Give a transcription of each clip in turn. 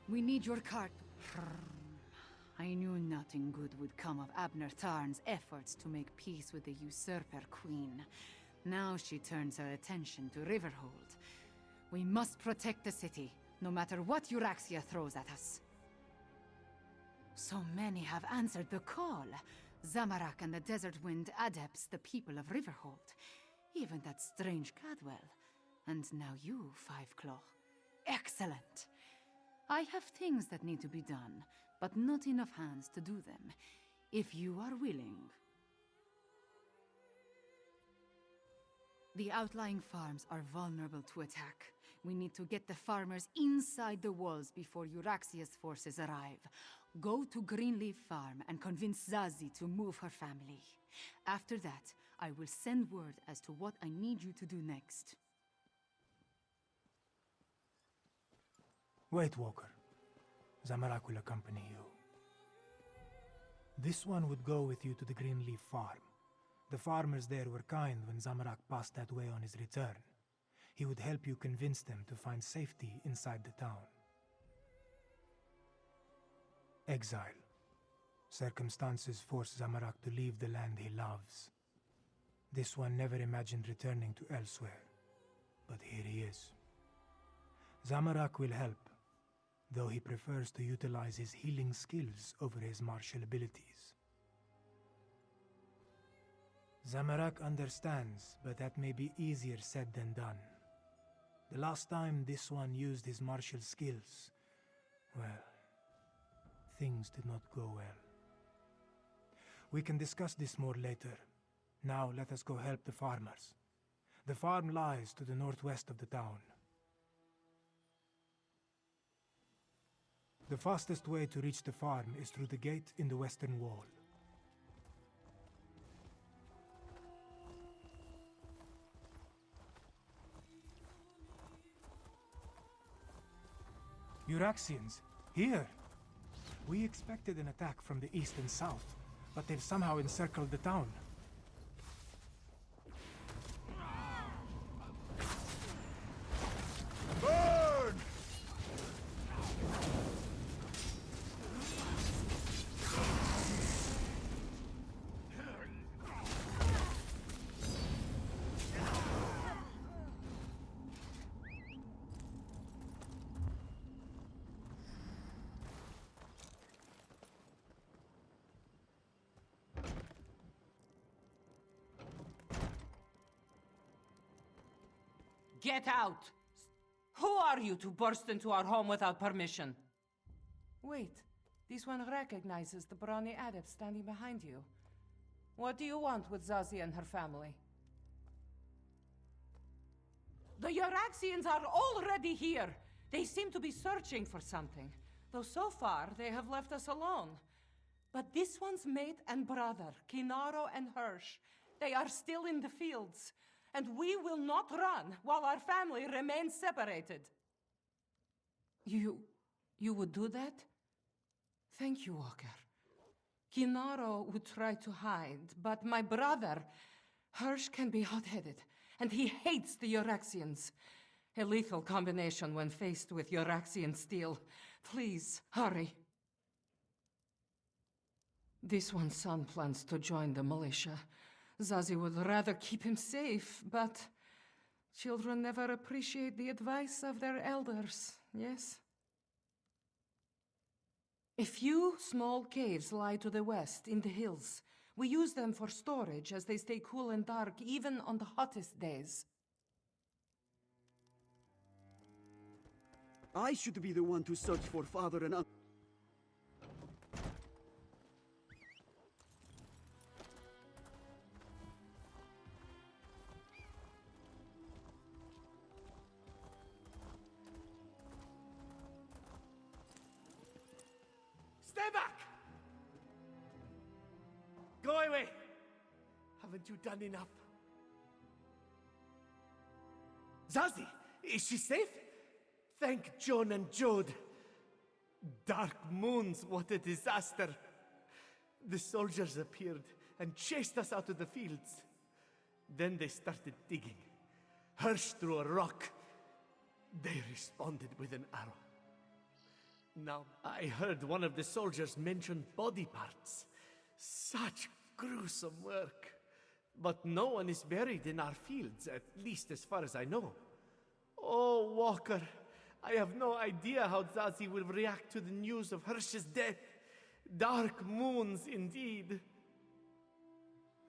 We need your cart. I knew nothing good would come of Abner Tarn's efforts to make peace with the usurper queen. Now she turns her attention to Riverhold. We must protect the city, no matter what Euraxia throws at us. So many have answered the call. Zamorak and the Desert Wind adepts, the people of Riverhold. Even that strange Cadwell. And now you, Five Claw. Excellent! I have things that need to be done, but not enough hands to do them. If you are willing. The outlying farms are vulnerable to attack. We need to get the farmers inside the walls before Euraxia's forces arrive. Go to Greenleaf Farm and convince Zazie to move her family. After that, I will send word as to what I need you to do next. Wait, Walker. Zamorak will accompany you. This one would go with you to the Greenleaf Farm. The farmers there were kind when Zamorak passed that way on his return. He would help you convince them to find safety inside the town. Exile. Circumstances force Zamorak to leave the land he loves. This one never imagined returning to Elsweyr, but here he is. Zamorak will help, though he prefers to utilize his healing skills over his martial abilities. Zamorak understands, but that may be easier said than done. The last time this one used his martial skills, well, things did not go well. We can discuss this more later. Now let us go help the farmers. The farm lies to the northwest of the town. The fastest way to reach the farm is through the gate in the western wall. Euraxians, here! We expected an attack from the east and south, but they've somehow encircled the town. Burn! Get out! Who are you to burst into our home without permission? Wait, this one recognizes the brawny adept standing behind you. What do you want with Zazie and her family? The Euraxians are already here! They seem to be searching for something, though so far they have left us alone. But this one's mate and brother, Kinaro and Hirsch, they are still in the fields. And we will not run while our family remains separated. You would do that? Thank you, Walker. Kinaro would try to hide, but my brother, Hirsch, can be hot-headed, and he hates the Euraxians. A lethal combination when faced with Euraxian steel. Please, hurry. This one's son plans to join the militia. Zazie would rather keep him safe, but children never appreciate the advice of their elders, yes? A few small caves lie to the west, in the hills. We use them for storage as they stay cool and dark, even on the hottest days. I should be the one to search for father and uncle. Stay back! Go away! Haven't you done enough? Zazie, is she safe? Thank John and Jode. Dark moons, what a disaster. The soldiers appeared and chased us out of the fields. Then they started digging. Hirsch threw a rock. They responded with an arrow. Now, I heard one of the soldiers mention body parts. Such gruesome work. But no one is buried in our fields, at least as far as I know. Oh, Walker, I have no idea how Zazie will react to the news of Hirsch's death. Dark moons, indeed.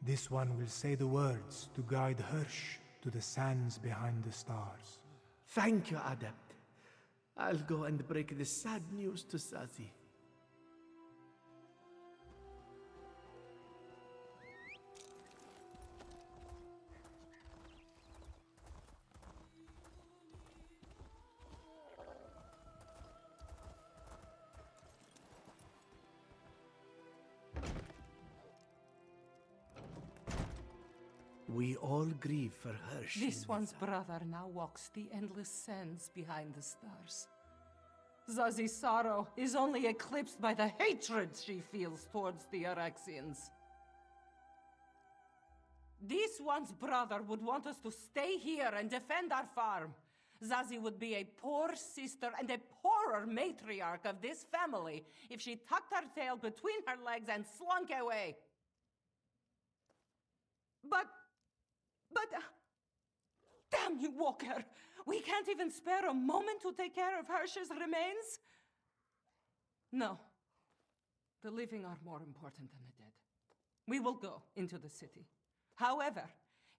This one will say the words to guide Hirsch to the sands behind the stars. Thank you, Adept. I'll go and break the sad news to Zazie. We all grieve for Hirsch. This one's brother now walks the endless sands behind the stars. Zazie's sorrow is only eclipsed by the hatred she feels towards the Euraxians. This one's brother would want us to stay here and defend our farm. Zazie would be a poor sister and a poorer matriarch of this family if she tucked her tail between her legs and slunk away. But damn you, Walker! We can't even spare a moment to take care of Hirsch's remains? No. The living are more important than the dead. We will go into the city. However,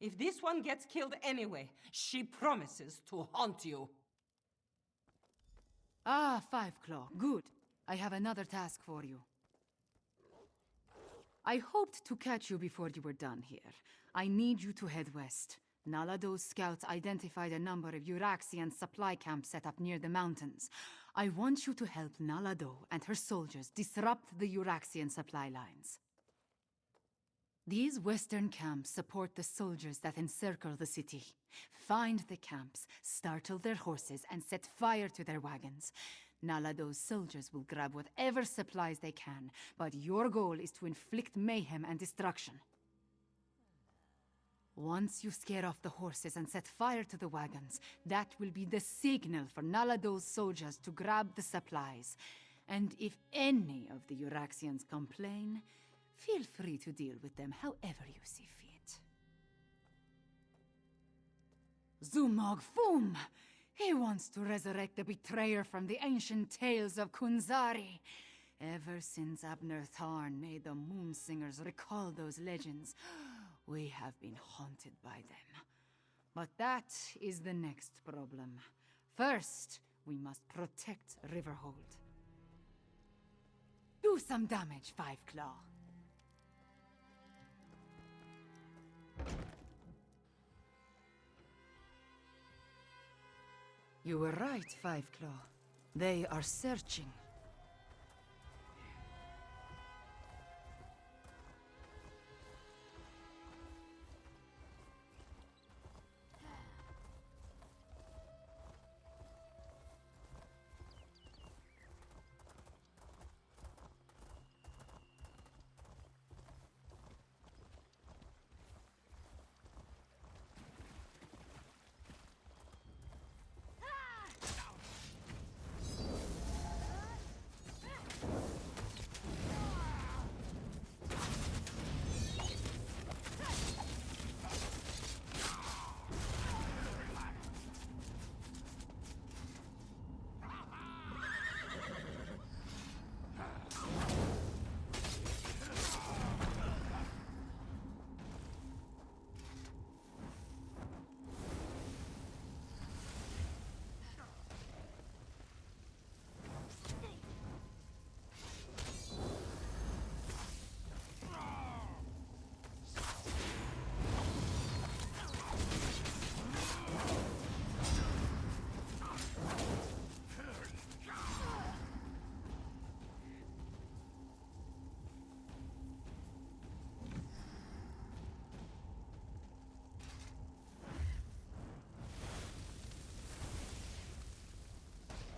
if this one gets killed anyway, she promises to haunt you. Ah, Five Claw. Good. I have another task for you. I hoped to catch you before you were done here. I need you to head west. Nalado's scouts identified a number of Euraxian supply camps set up near the mountains. I want you to help Nalado and her soldiers disrupt the Euraxian supply lines. These western camps support the soldiers that encircle the city. Find the camps, startle their horses, and set fire to their wagons. Nalado's soldiers will grab whatever supplies they can, but your goal is to inflict mayhem and destruction. Once you scare off the horses and set fire to the wagons, that will be the signal for Nalado's soldiers to grab the supplies. And if any of the Euraxians complain, feel free to deal with them however you see fit. Zumog Fum! He wants to resurrect the betrayer from the ancient tales of Kunzari. Ever since Abner Tharn made the Moonsingers recall those legends, we have been haunted by them. But that is the next problem. First, we must protect Riverhold. Do some damage, Five Claw. You were right, Five Claw. They are searching.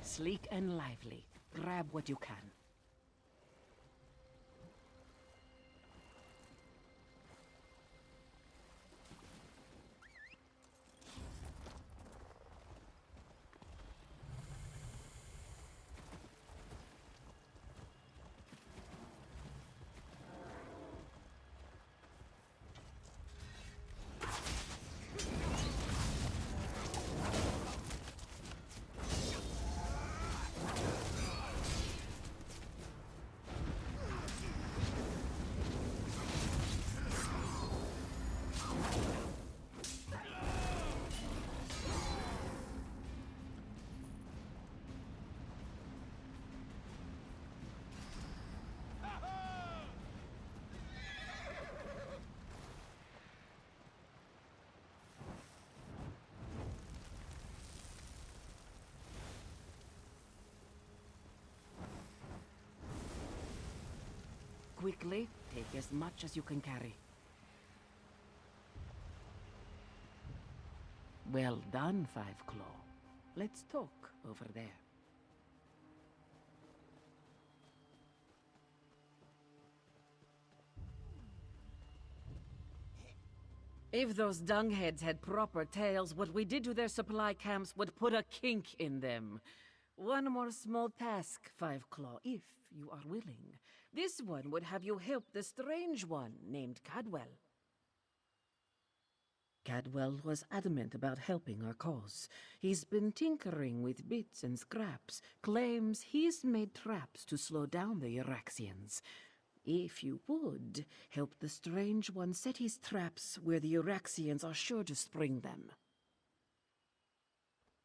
Sleek and lively. Grab what you can. quickly. Take as much as you can carry. Well done, Five Claw. Let's talk over there. If those dungheads had proper tails, what we did to their supply camps would put a kink in them. One more small task, Five Claw, if you are willing. This one would have you help the strange one named Cadwell. Cadwell was adamant about helping our cause. He's been tinkering with bits and scraps, claims he's made traps to slow down the Euraxians. If you would, help the strange one set his traps where the Euraxians are sure to spring them.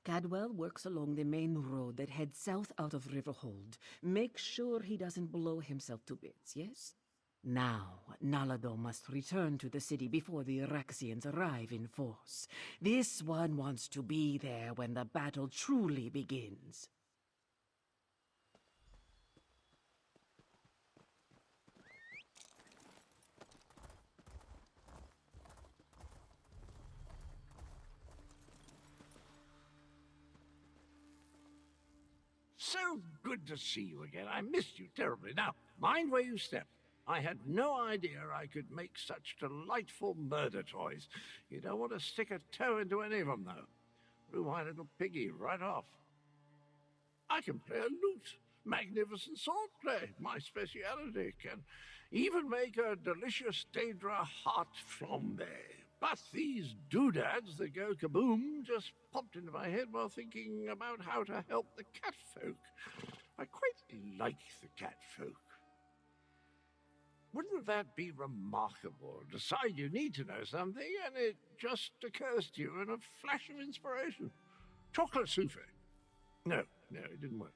Cadwell works along the main road that heads south out of Riverhold. Make sure he doesn't blow himself to bits, yes? Now, Nalado must return to the city before the Euraxians arrive in force. This one wants to be there when the battle truly begins. So good to see you again. I missed you terribly. Now, mind where you step. I had no idea I could make such delightful murder toys. You don't want to stick a toe into any of them, though. Threw my little piggy right off. I can play a lute. Magnificent swordplay, my speciality. Can even make a delicious Daedra heart flambe. But these doodads that go kaboom just popped into my head while thinking about how to help the catfolk. I quite like the catfolk. Wouldn't that be remarkable? Decide you need to know something, and it just occurs to you in a flash of inspiration. Chocolate souffle. No, it didn't work.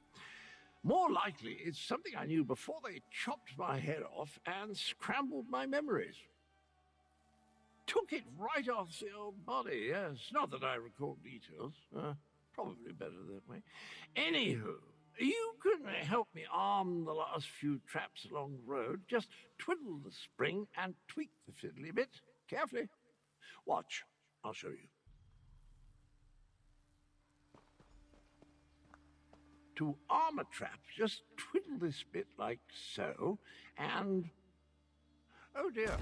More likely, it's something I knew before they chopped my head off and scrambled my memories. Took it right off the old body, yes. Not that I recall details. Probably better that way. Anywho, you can help me arm the last few traps along the road. Just twiddle the spring and tweak the fiddly bit. Carefully. Watch. I'll show you. To arm a trap, just twiddle this bit like so, and... Oh dear.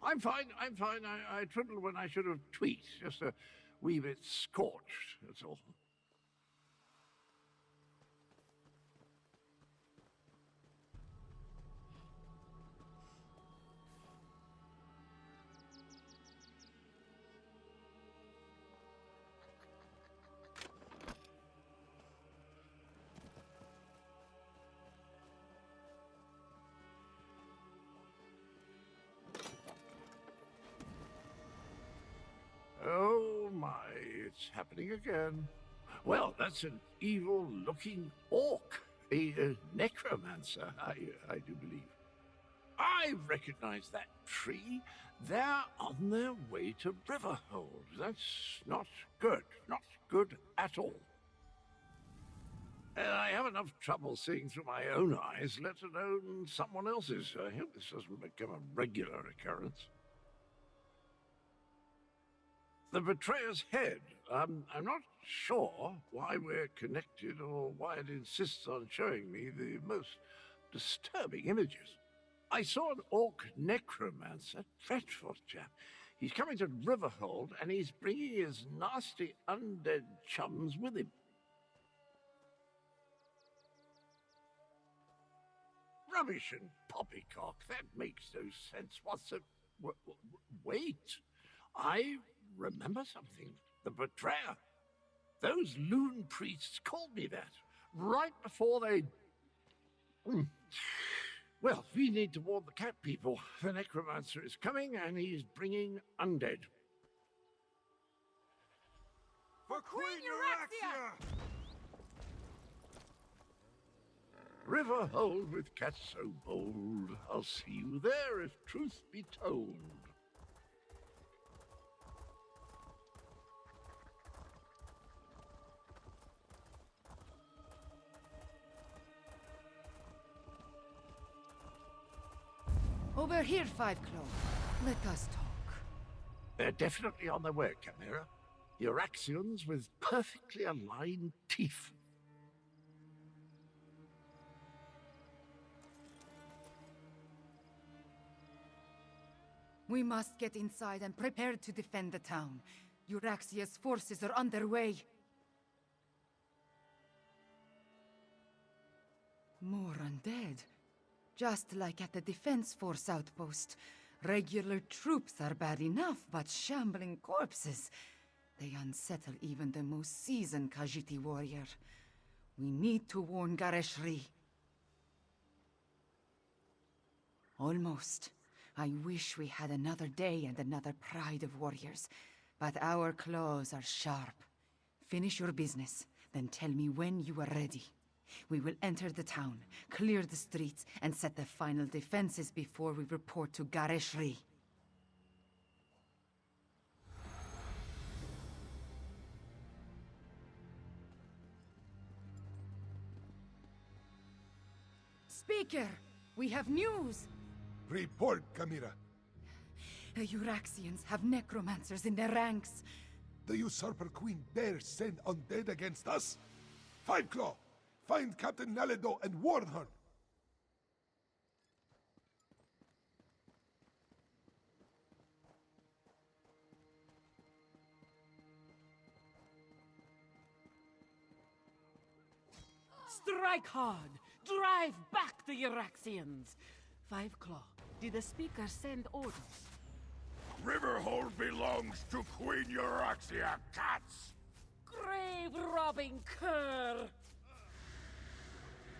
I'm fine. I twiddled when I should have tweaked. Just a wee bit scorched, that's all. Oh my, it's happening again. Well, that's an evil-looking orc, a necromancer, I do believe. I recognize that tree. They're on their way to Riverhold. That's not good at all. And I have enough trouble seeing through my own eyes, let alone someone else's. I hope this doesn't become a regular occurrence. The Betrayer's head. I'm not sure why we're connected or why it insists on showing me the most disturbing images. I saw an orc necromancer, dreadful chap. He's coming to Riverhold and he's bringing his nasty undead chums with him. Rubbish and poppycock, that makes no sense. What's the... Wait, I remember something. The Betrayer. Those loon priests called me that, right before they... Well, we need to warn the cat people. The Necromancer is coming, and he's bringing undead. For Queen Euraxia! Riverhold with cats so bold. I'll see you there if truth be told. Over here, Five Claw. Let us talk. They're definitely on their way, Chimera. Euraxians with perfectly aligned teeth. We must get inside and prepare to defend the town. Euraxia's forces are on their way. More undead. Just like at the Defense Force outpost. Regular troops are bad enough, but shambling corpses. They unsettle even the most seasoned Khajiiti warrior. We need to warn Gareshri. Almost. I wish we had another day and another pride of warriors, but our claws are sharp. Finish your business, then tell me when you are ready. We will enter the town, clear the streets, and set the final defenses before we report to Gareshri. Speaker, we have news! Report, Chimera. The Euraxians have necromancers in their ranks. The usurper queen dare send undead against us? Five Claw, find Captain Naledo and warn her. Strike hard! Drive back the Euraxians! Five Claw, did the speaker send orders? Riverhold belongs to Queen Euraxia, cats! Grave-robbing cur!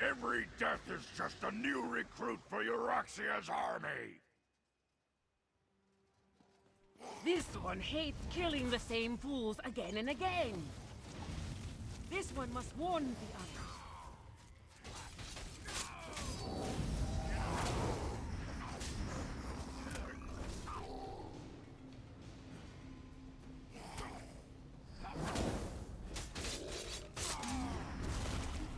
Every death is just a new recruit for Euraxia's army! This one hates killing the same fools again and again! This one must warn the others.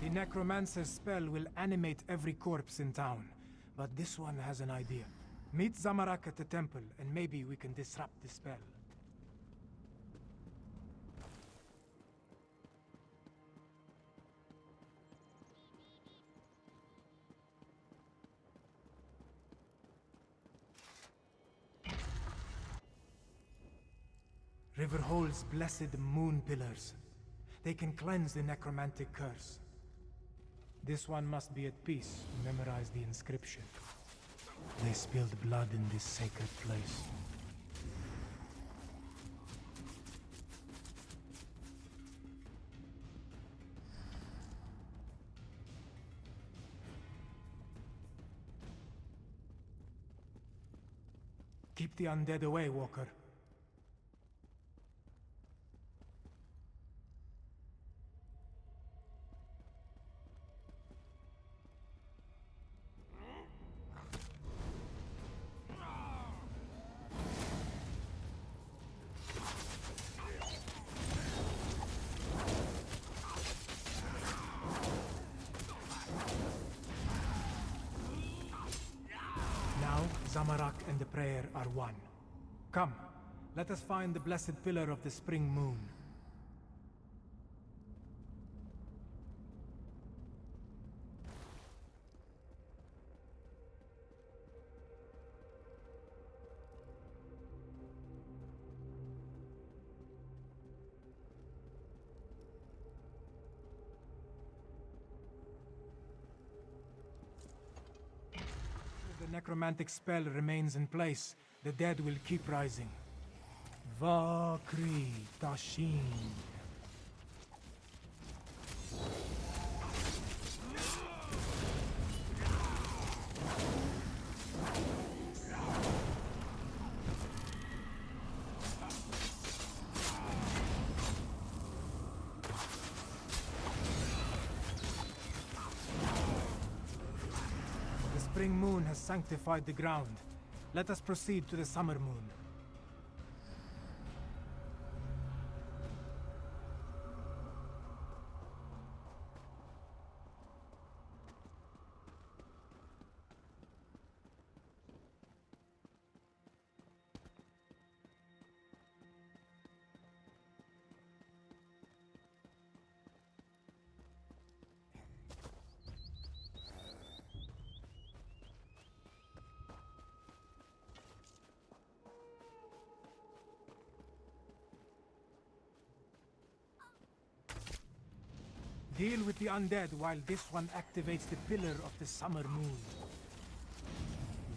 The Necromancer's spell will animate every corpse in town, but this one has an idea. Meet Zamarak at the temple, and maybe we can disrupt the spell. Riverhold's blessed moon pillars. They can cleanse the necromantic curse. This one must be at peace to memorize the inscription. They spilled blood in this sacred place. Keep the undead away, Walker. Zamarak and the prayer are one. Come, let us find the blessed pillar of the spring moon. The necromantic spell remains in place, the dead will keep rising. Vakri Tashin. The spring moon has sanctified the ground. Let us proceed to the summer moon. Deal with the undead while this one activates the Pillar of the Summer Moon.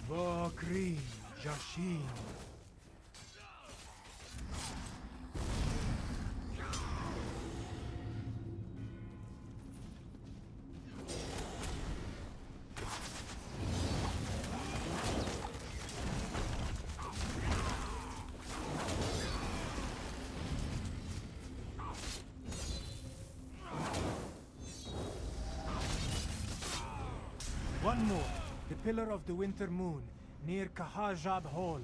Vakri Jashin. One more. The Pillar of the Winter Moon, near Kahajab Hall.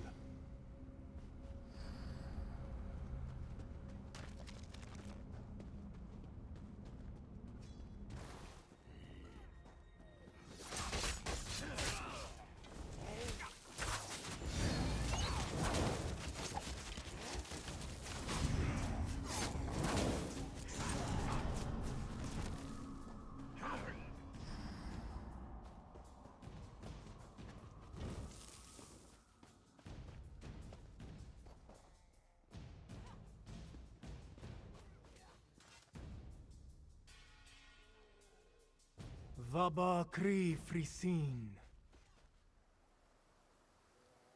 Vabakri Frisin.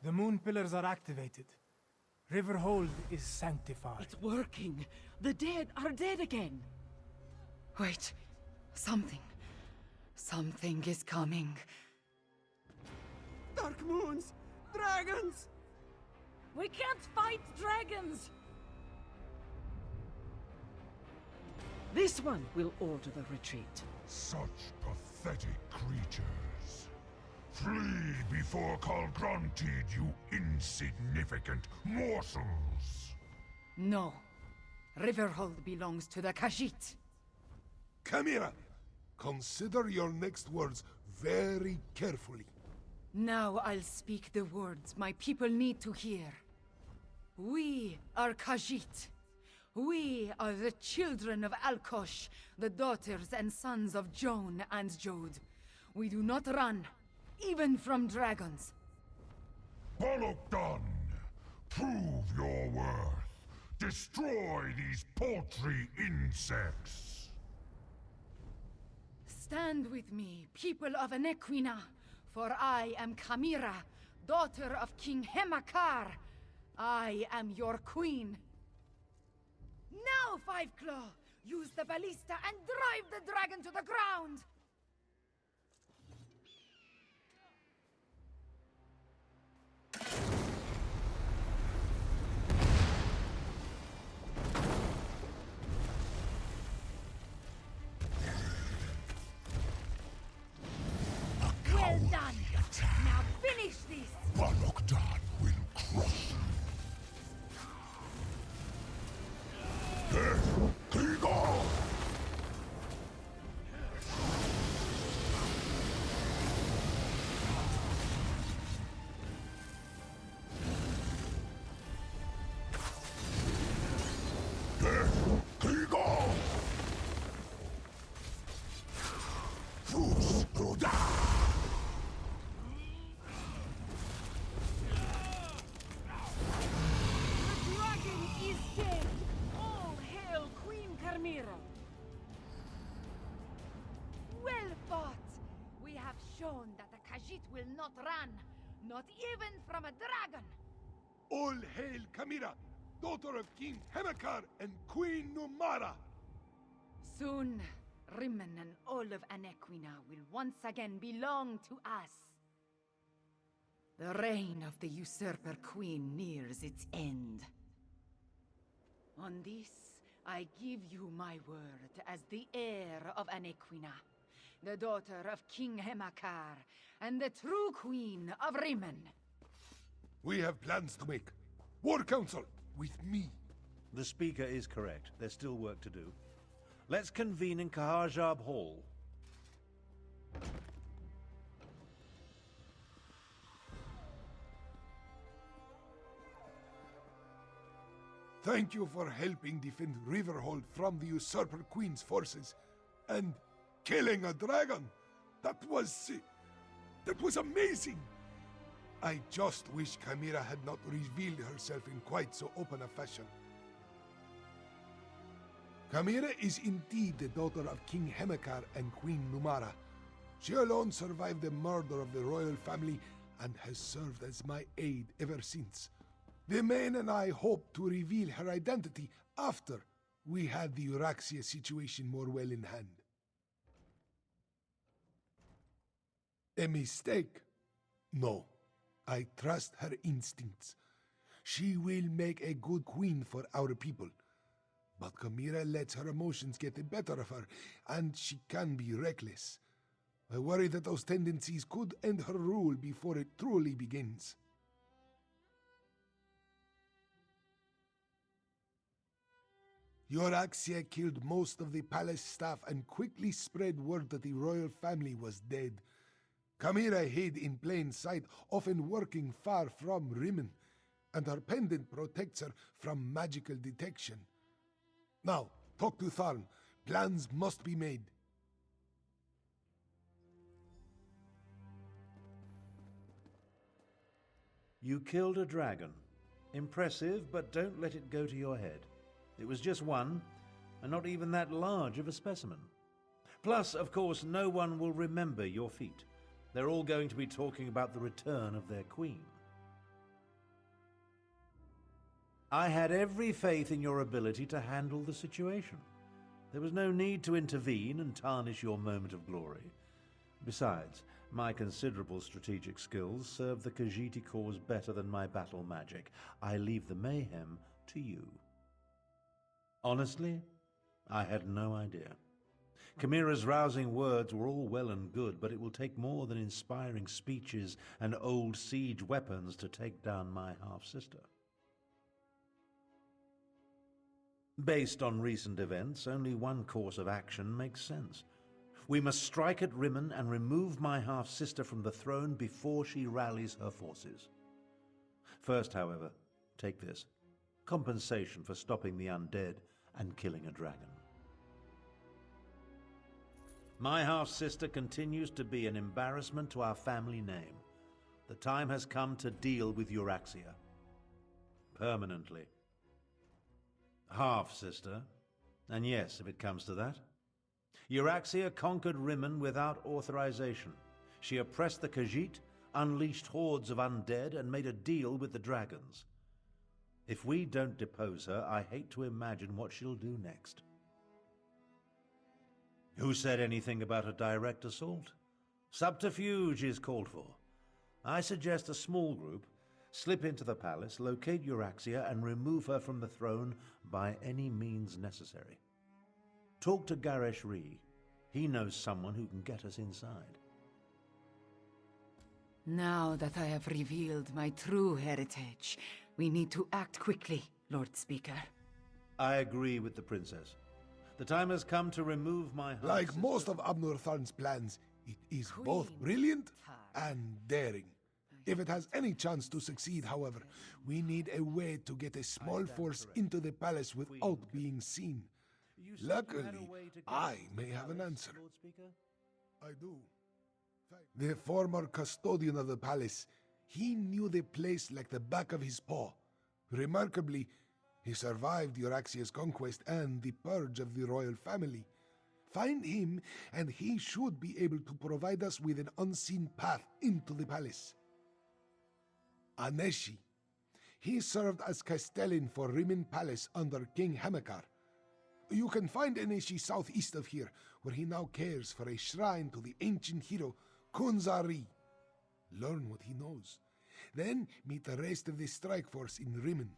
The moon pillars are activated. Riverhold is sanctified. It's working. The dead are dead again. Wait. Something is coming. Dark moons! Dragons! We can't fight dragons! This one will order the retreat. Such pathetic creatures. Flee before Call Granted, you insignificant morsels! No. Riverhold belongs to the Khajiit. Chimera, consider your next words very carefully. Now I'll speak the words my people need to hear. We are Khajiit. We are the children of Alkosh, the daughters and sons of Joan and Jode. We do not run, even from dragons. Bolokdan, prove your worth. Destroy these paltry insects. Stand with me, people of Anequina, for I am Kamira, daughter of King Hemakar. I am your queen. Now, Five Claw! Use the ballista and drive the dragon to the ground! Well done! Now finish this! Bolokdan will crush you. Kigo! Kigo! Fus Ruda! The dragon is dead! All hail Queen Carmira! Well fought! We have shown that the Khajiit will not run, not even from a dragon! All hail Kamira, daughter of King Hemakar and Queen Numara! Soon, Rimmen and all of Anequina will once again belong to us. The reign of the Usurper Queen nears its end. On this, I give you my word as the heir of Anequina, the daughter of King Hemakar, and the true queen of Rimmen. We have plans to make. War Council, with me. The speaker is correct. There's still work to do. Let's convene in Kahajab Hall. Thank you for helping defend Riverhold from the Usurper Queen's forces. And killing a dragon. That was amazing. I just wish Chimera had not revealed herself in quite so open a fashion. Chimera is indeed the daughter of King Hemekar and Queen Numara. She alone survived the murder of the royal family and has served as my aide ever since. The men and I hope to reveal her identity after we had the Euraxia situation more well in hand. A mistake? No. I trust her instincts. She will make a good queen for our people. But Chimera lets her emotions get the better of her, and she can be reckless. I worry that those tendencies could end her rule before it truly begins. Euraxia killed most of the palace staff and quickly spread word that the royal family was dead. Chimera hid in plain sight, often working far from Rimmon, and her pendant protects her from magical detection. Now, talk to Tharn. Plans must be made. You killed a dragon. Impressive, but don't let it go to your head. It was just one, and not even that large of a specimen. Plus, of course, no one will remember your feat. They're all going to be talking about the return of their queen. I had every faith in your ability to handle the situation. There was no need to intervene and tarnish your moment of glory. Besides, my considerable strategic skills serve the Khajiit cause better than my battle magic. I leave the mayhem to you. Honestly, I had no idea. Chimera's rousing words were all well and good, but it will take more than inspiring speeches and old siege weapons to take down my half-sister. Based on recent events, only one course of action makes sense. We must strike at Rimmon and remove my half-sister from the throne before she rallies her forces. First, however, take this. Compensation for stopping the undead and killing a dragon. My half-sister continues to be an embarrassment to our family name. The time has come to deal with Euraxia. Permanently. Half-sister, and yes, if it comes to that. Euraxia conquered Rimmon without authorization. She oppressed the Khajiit, unleashed hordes of undead, and made a deal with the dragons. If we don't depose her, I hate to imagine what she'll do next. Who said anything about a direct assault? Subterfuge is called for. I suggest a small group slip into the palace, locate Euraxia, and remove her from the throne by any means necessary. Talk to Garesh Ree. He knows someone who can get us inside. Now that I have revealed my true heritage, we need to act quickly, Lord Speaker. I agree with the princess. The time has come to remove my half-sister. Like most of Abnur Tharn's plans, it is both brilliant and daring. If it has any chance to succeed, however, we need a way to get a small force into the palace without being seen. Luckily, I may have an answer. I do. The former custodian of the palace, he knew the place like the back of his paw. Remarkably, he survived Euraxia's conquest and the purge of the royal family. Find him, and he should be able to provide us with an unseen path into the palace. Aneshi. He served as castellan for Rimmon Palace under King Hemekar. You can find Aneshi southeast of here, where he now cares for a shrine to the ancient hero Kunzari. Learn what he knows. Then meet the rest of the strike force in Rimmon.